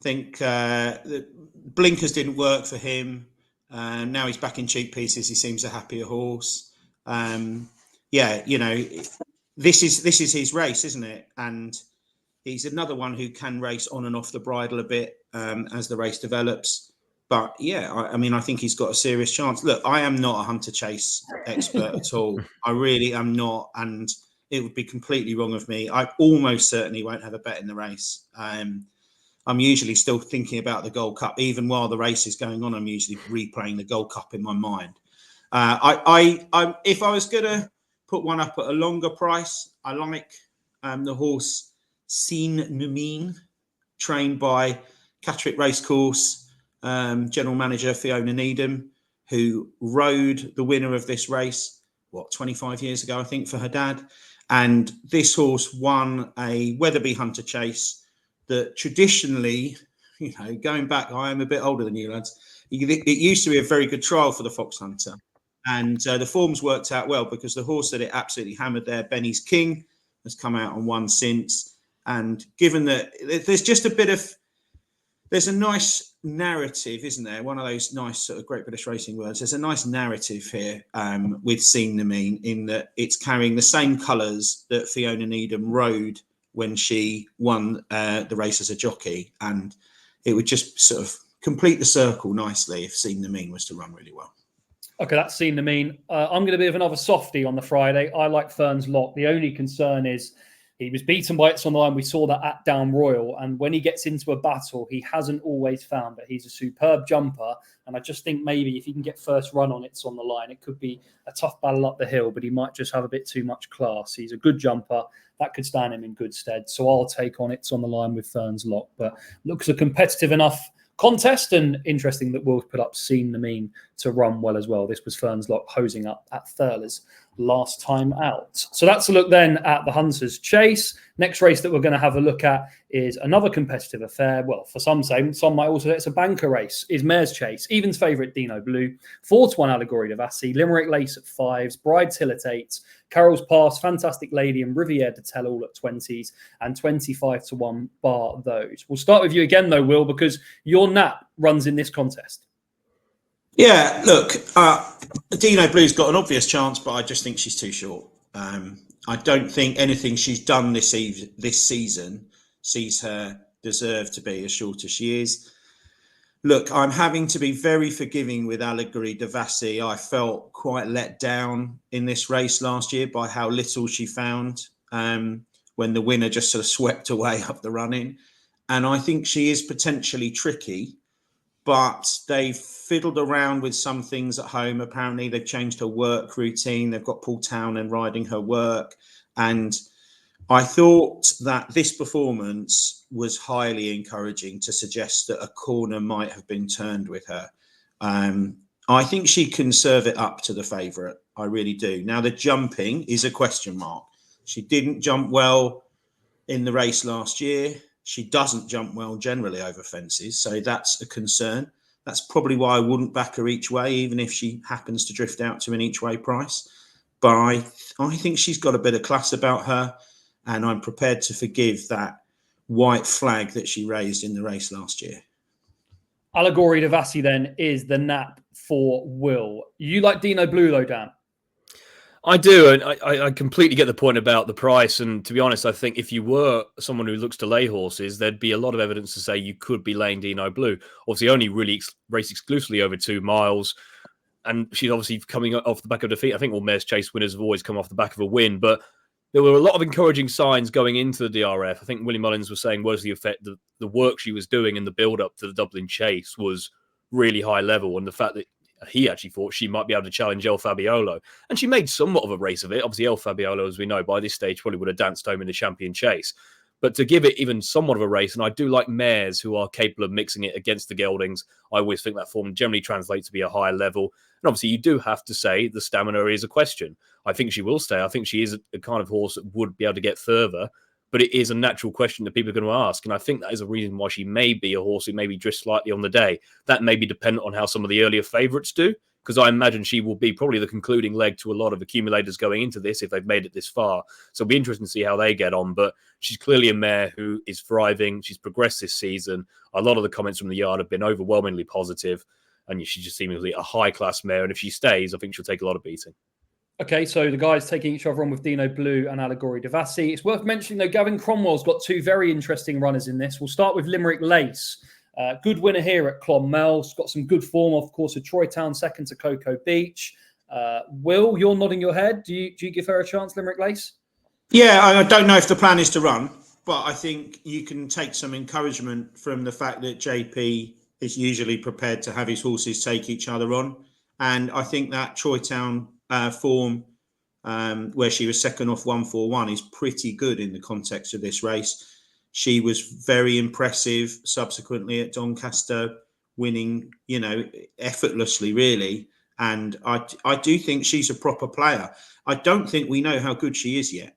think the blinkers didn't work for him. Now he's back in cheap pieces. He seems a happier horse. This is his race, isn't it? And he's another one who can race on and off the bridle a bit as the race develops. But yeah, I think he's got a serious chance. Look, I am not a Hunter Chase expert at all. I really am not. And it would be completely wrong of me. I almost certainly won't have a bet in the race. I'm usually still thinking about the Gold Cup. Even while the race is going on, I'm usually replaying the Gold Cup in my mind. If I was going to put one up at a longer price, I like the horse Seen Numin, trained by Catterick Racecourse general manager Fiona Needham, who rode the winner of this race, 25 years ago, I think, for her dad. And this horse won a Weatherby Hunter Chase that traditionally, going back, I am a bit older than you lads, it used to be a very good trial for the Foxhunter. And the form's worked out well because the horse that it absolutely hammered there, Benny's King, has come out and won since. And given that there's a nice narrative, isn't there? One of those nice sort of Great British Racing words. There's a nice narrative here with Seen Numin, in that it's carrying the same colours that Fiona Needham rode when she won the race as a jockey. And it would just sort of complete the circle nicely if Seen Numin was to run really well. Okay, that's Seen Numin. I'm going to be of another softie on the Friday. I like Ferns Lock. The only concern is He was beaten by It's on the Line. We saw that at Down Royal. And when he gets into a battle, he hasn't always found that he's a superb jumper. And I just think maybe if he can get first run on It's on the Line, it could be a tough battle up the hill, but he might just have a bit too much class. He's a good jumper. That could stand him in good stead. So I'll take on It's on the Line with Fern's Lock. But looks a competitive enough contest, and interesting that Will's put up Seen the Mean to run well as well. This was Fern's Lock hosing up at Thurles last time out. So that's a look then at the Hunters Chase. Next race that we're going to have a look at is another competitive affair. Well, for some say, some might also say it's a banker race, is Mares Chase. Evans favourite Dinoblue, 4-1 Allegory de Vassy, Limerick Lace at 5s, Bride's Hill at 8s, Carroll's Pass, Fantastic Lady and Riviere de Tell all at 20s, and 25-1 bar those. We'll start with you again though, Will, because your nap runs in this contest. Yeah, look, Dinoblue's got an obvious chance, but I just think she's too short. I don't think anything she's done this season sees her deserve to be as short as she is. Look, I'm having to be very forgiving with Allegory de Vassy. I felt quite let down in this race last year by how little she found when the winner just sort of swept away up the running. And I think she is potentially tricky, but they've fiddled around with some things at home. Apparently, they've changed her work routine. They've got Paul Townend riding her work. And I thought that this performance was highly encouraging to suggest that a corner might have been turned with her. I think she can serve it up to the favourite. I really do. Now, the jumping is a question mark. She didn't jump well in the race last year. She doesn't jump well generally over fences, so that's a concern. That's probably why I wouldn't back her each way, even if she happens to drift out to an each way price. But I think she's got a bit of class about her, and I'm prepared to forgive that white flag that she raised in the race last year. Allegory de Vassy then is the nap for Will. You like Dinoblue though, Dan? I do, and I completely get the point about the price. And to be honest, I think if you were someone who looks to lay horses, there'd be a lot of evidence to say you could be laying Dinoblue. Obviously, only really race exclusively over 2 miles, and she's obviously coming off the back of defeat. I think all Mares Chase winners have always come off the back of a win, but there were a lot of encouraging signs going into the DRF. I think Willie Mullins was saying was the effect that the work she was doing in the build-up to the Dublin Chase was really high level, and the fact that he actually thought she might be able to challenge El Fabiolo. And she made somewhat of a race of it. Obviously, El Fabiolo, as we know, by this stage probably would have danced home in the Champion Chase. But to give it even somewhat of a race, and I do like mares who are capable of mixing it against the geldings, I always think that form generally translates to be a higher level. And obviously, you do have to say the stamina is a question. I think she will stay. I think she is a kind of horse that would be able to get further. But it is a natural question that people are going to ask. And I think that is a reason why she may be a horse who maybe drifts slightly on the day. That may be dependent on how some of the earlier favourites do, because I imagine she will be probably the concluding leg to a lot of accumulators going into this if they've made it this far. So it'll be interesting to see how they get on. But she's clearly a mare who is thriving. She's progressed this season. A lot of the comments from the yard have been overwhelmingly positive. And she's just seemingly a high-class mare. And if she stays, I think she'll take a lot of beating. Okay, so the guys taking each other on with Dinoblue and Allegory de Vassy. It's worth mentioning, though, Gavin Cromwell's got 2 very interesting runners in this. We'll start with Limerick Lace. Good winner here at Clonmel. It's got some good form, of course, of Troy Town, second to Cocoa Beach. Will, you're nodding your head. Do you give her a chance, Limerick Lace? Yeah, I don't know if the plan is to run, but I think you can take some encouragement from the fact that JP is usually prepared to have his horses take each other on. And I think that Troy Town form, where she was second off 141, is pretty good in the context of this race. She was very impressive subsequently at Doncaster, winning, effortlessly, really. And I do think she's a proper player. I don't think we know how good she is yet.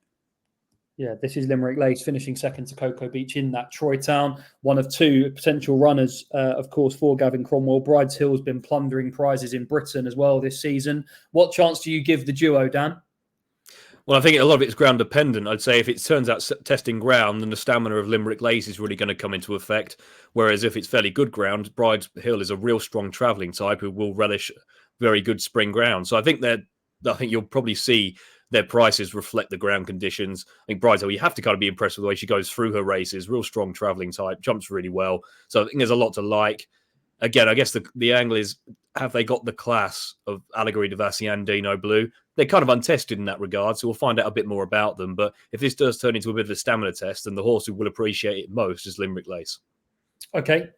Yeah, this is Limerick Lace finishing second to Cocoa Beach in that Troy Town. One of 2 potential runners, of course, for Gavin Cromwell. Bride's Hill has been plundering prizes in Britain as well this season. What chance do you give the duo, Dan? Well, I think a lot of it's ground dependent. I'd say if it turns out testing ground, then the stamina of Limerick Lace is really going to come into effect. Whereas if it's fairly good ground, Bride's Hill is a real strong travelling type who will relish very good spring ground. So I think you'll probably see their prices reflect the ground conditions. I think Bride's Hill, you have to kind of be impressed with the way she goes through her races. Real strong travelling type, jumps really well. So I think there's a lot to like. Again, I guess the angle is, have they got the class of Allegory de Vassy and Dinoblue? they're kind of untested in that regard, so we'll find out a bit more about them. But if this does turn into a bit of a stamina test, then the horse who will appreciate it most is Limerick Lace. Okay,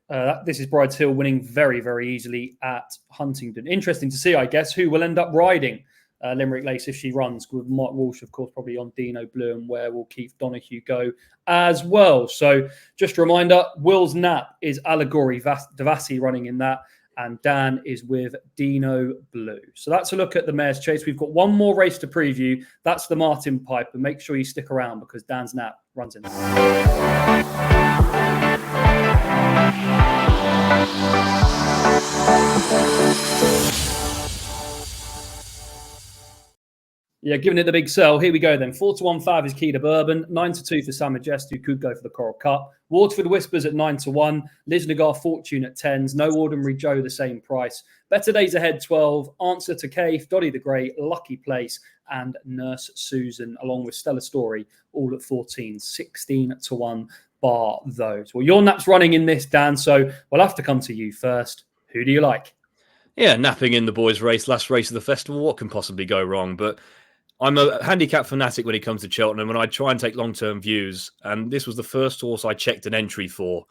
this is Bride's Hill winning very, very easily at Huntingdon. Interesting to see, I guess, who will end up riding Limerick Lace if she runs, with Mark Walsh, of course, probably on Dinoblue, and where will Keith Donoghue go as well. So just a reminder, Will's Nap is Allegory Devassi running in that, and Dan is with Dinoblue. So that's a look at the Mayor's Chase. We've got one more race to preview. That's the Martin Pipe, and make sure you stick around because Dan's Nap runs in that. Yeah, giving it the big sell. Here we go then. 4-1-5 is Key to Bourbon. 9-2 for Sam Majest, who could go for the Coral Cup. Waterford Whispers at 9-1. Liz Nagar Fortune at 10s. No Ordinary Joe, the same price. Better Days Ahead 12. Answer to Cave, Dottie the Grey, Lucky Place, and Nurse Susan, along with Stella Story, all at 14. 16-1 bar those. Well, your nap's running in this, Dan, so we'll have to come to you first. Who do you like? Yeah, napping in the boys' race, last race of the festival. What can possibly go wrong? But I'm a handicap fanatic when it comes to Cheltenham, and I try and take long-term views. And this was the first horse I checked an entry for,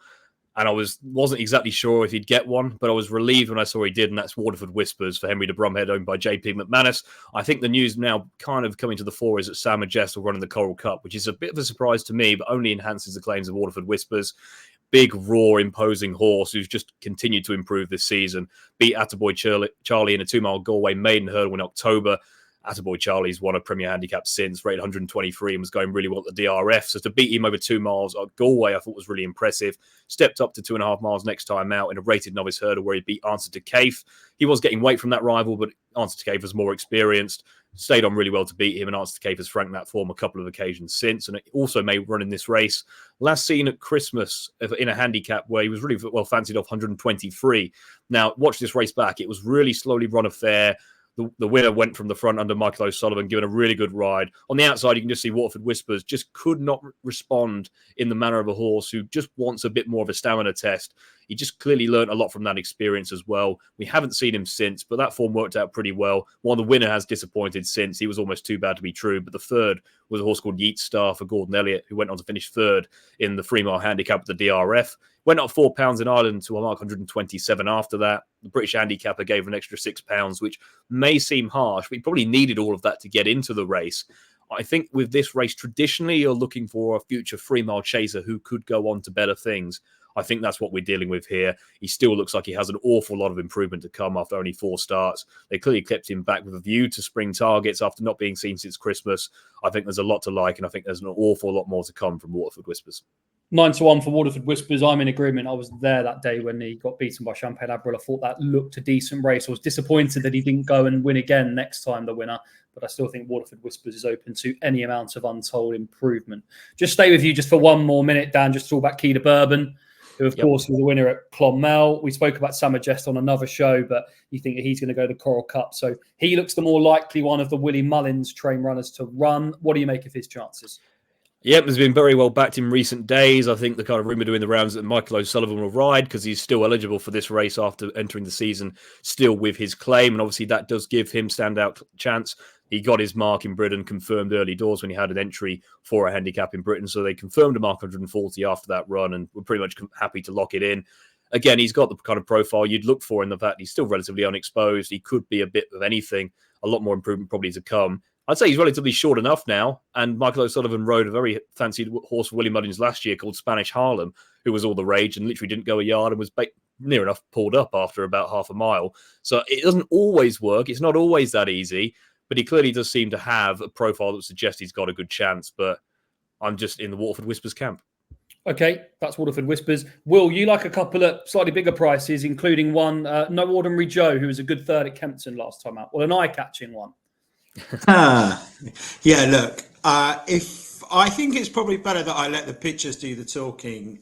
and I wasn't exactly sure if he'd get one, but I was relieved when I saw he did, and that's Waterford Whispers for Henry de Bromhead, owned by JP McManus. I think the news now kind of coming to the fore is that Sam Majest will run in the Coral Cup, which is a bit of a surprise to me, but only enhances the claims of Waterford Whispers. Big, raw, imposing horse who's just continued to improve this season. Beat Attaboy Charlie in a 2-mile Galway maiden hurdle in October. Attaboy Charlie's won a Premier Handicap since, rated 123, and was going really well at the DRF. So to beat him over 2 miles at Galway, I thought was really impressive. Stepped up to 2.5 miles next time out in a rated novice hurdle where he beat Answer to Cave. He was getting weight from that rival, but Answer to Cave was more experienced. Stayed on really well to beat him, and Answer to Cave has franked that form a couple of occasions since, and it also may run in this race. Last seen at Christmas in a handicap where he was really well fancied off 123. Now, watch this race back. It was really slowly run affair. The winner went from the front under Michael O'Sullivan, given a really good ride. On the outside, you can just see Waterford Whispers just could not respond in the manner of a horse who just wants a bit more of a stamina test. He just clearly learned a lot from that experience as well. We haven't seen him since, but that form worked out pretty well. While the winner has disappointed since, he was almost too bad to be true. But the third was a horse called Yeatstar for Gordon Elliott, who went on to finish third in the 3-mile handicap at the DRF. Went up £4 in Ireland to a mark 127 after that. The British handicapper gave an extra £6, which may seem harsh, but he probably needed all of that to get into the race. I think with this race, traditionally, you're looking for a future 3-mile chaser who could go on to better things. I think that's what we're dealing with here. He still looks like he has an awful lot of improvement to come after only 4 starts. They clearly kept him back with a view to spring targets after not being seen since Christmas. I think there's a lot to like, and I think there's an awful lot more to come from Waterford Whispers. 9-1 for Waterford Whispers. I'm in agreement. I was there that day when he got beaten by Champagne Admiral. I thought that looked a decent race. I was disappointed that he didn't go and win again next time, the winner. But I still think Waterford Whispers is open to any amount of untold improvement. Just stay with you just for one more minute, Dan, just to talk about Key to Bourbon, who, of course, was the winner at Clonmel. We spoke about Sam Majest on another show, but you think that he's going to go to the Coral Cup. So he looks the more likely one of the Willie Mullins train runners to run. What do you make of his chances? Yep, has been very well backed in recent days. I think the kind of rumour doing the rounds that Michael O'Sullivan will ride because he's still eligible for this race after entering the season, still with his claim. And obviously that does give him standout chance. He got his mark in Britain confirmed early doors when he had an entry for a handicap in Britain. So they confirmed a mark 140 after that run and were pretty much happy to lock it in. Again, he's got the kind of profile you'd look for in the fact he's still relatively unexposed. He could be a bit of anything, a lot more improvement probably to come. I'd say he's relatively short enough now. And Michael O'Sullivan rode a very fancied horse for Willie Mullins last year called Spanish Harlem, who was all the rage and literally didn't go a yard and was near enough pulled up after about half a mile. So it doesn't always work. It's not always that easy. But he clearly does seem to have a profile that suggests he's got a good chance. But I'm just in the Waterford Whispers camp. Okay, that's Waterford Whispers. Will, you like a couple of slightly bigger prices, including one, No Ordinary Joe, who was a good third at Kempton last time out. Well, an eye-catching one. Yeah, look, if I think it's probably better that I let the pictures do the talking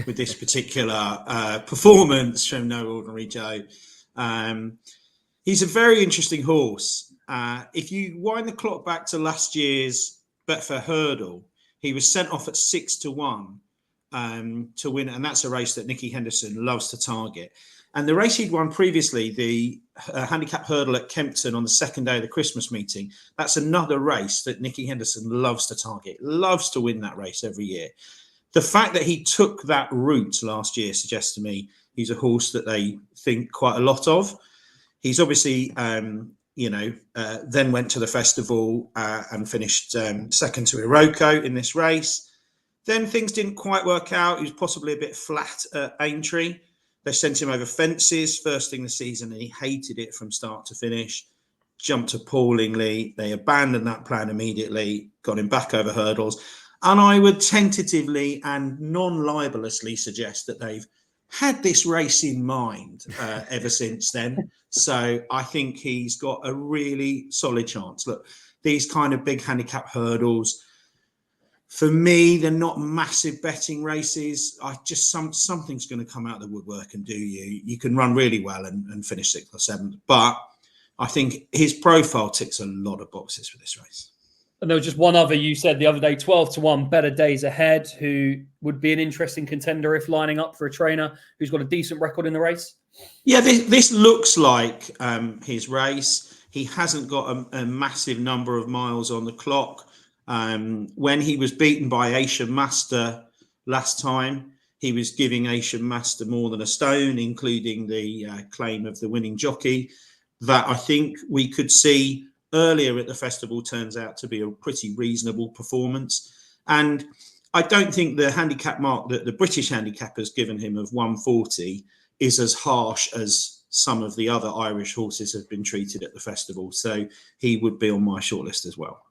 with this particular performance from No Ordinary Joe. He's a very interesting horse. If you wind the clock back to last year's Betfair Hurdle, he was sent off at 6-1 to win, and that's a race that Nicky Henderson loves to target. And the race he'd won previously, the handicap hurdle at Kempton on the second day of the Christmas meeting, that's another race that Nicky Henderson loves to target, loves to win that race every year. The fact that he took that route last year suggests to me he's a horse that they think quite a lot of. He's obviously, then went to the festival and finished second to Iroko in this race. Then things didn't quite work out. He was possibly a bit flat at Aintree. They sent him over fences first thing this season, and he hated it from start to finish. Jumped appallingly. They abandoned that plan immediately, got him back over hurdles. And I would tentatively and non-libelously suggest that they've had this race in mind ever since then. So I think he's got a really solid chance. Look, these kind of big handicap hurdles, for me, they're not massive betting races. Something's going to come out of the woodwork and do you. You can run really well and finish 6th or 7th. But I think his profile ticks a lot of boxes for this race. And there was just one other, you said the other day, 12-1, Better Days Ahead, who would be an interesting contender if lining up for a trainer who's got a decent record in the race. Yeah, this looks like his race. He hasn't got a massive number of miles on the clock. When he was beaten by Asian Master last time, he was giving Asian Master more than a stone, including the claim of the winning jockey. That I think we could see earlier at the festival turns out to be a pretty reasonable performance. And I don't think the handicap mark that the British handicap has given him of 140 is as harsh as some of the other Irish horses have been treated at the festival. So he would be on my shortlist as well.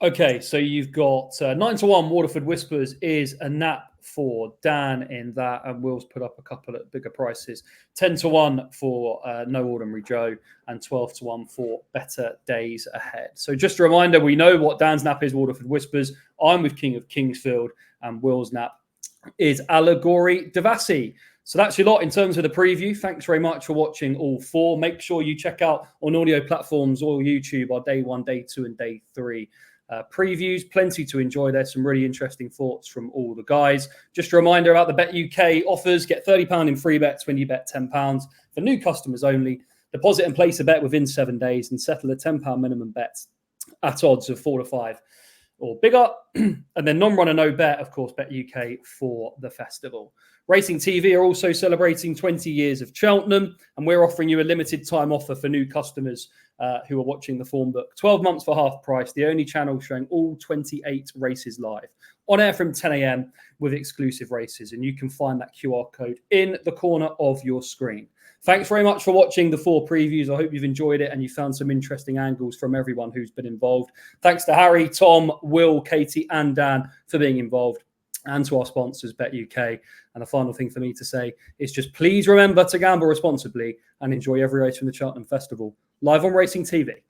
Okay, so you've got 9-1 Waterford Whispers is a nap for Dan in that, and Will's put up a couple of bigger prices. 10-1 for No Ordinary Joe, and 12-1 for Better Days Ahead. So just a reminder, we know what Dan's nap is, Waterford Whispers. I'm with King of Kingsfield, and Will's nap is Allegory Devassi. So that's your lot in terms of the preview. Thanks very much for watching all four. Make sure you check out on audio platforms or YouTube our day 1, day 2, and day 3 previews. Plenty to enjoy. There's some really interesting thoughts from all the guys. Just a reminder about the Bet UK offers. Get £30 in free bets when you bet £10 for new customers only. Deposit and place a bet within 7 days and settle a £10 minimum bet at odds of 4 to 5 or bigger. And then non-runner, no bet, of course, Bet UK for the festival. Racing TV are also celebrating 20 years of Cheltenham, and we're offering you a limited time offer for new customers who are watching the form book. 12 months for half price, the only channel showing all 28 races live. On air from 10 a.m. with exclusive races, and you can find that QR code in the corner of your screen. Thanks very much for watching the 4 previews. I hope you've enjoyed it and you found some interesting angles from everyone who's been involved. Thanks to Harry, Tom, Will, Katie, and Dan for being involved, and to our sponsors, Bet UK. And the final thing for me to say is just please remember to gamble responsibly and enjoy every race from the Cheltenham Festival, live on Racing TV.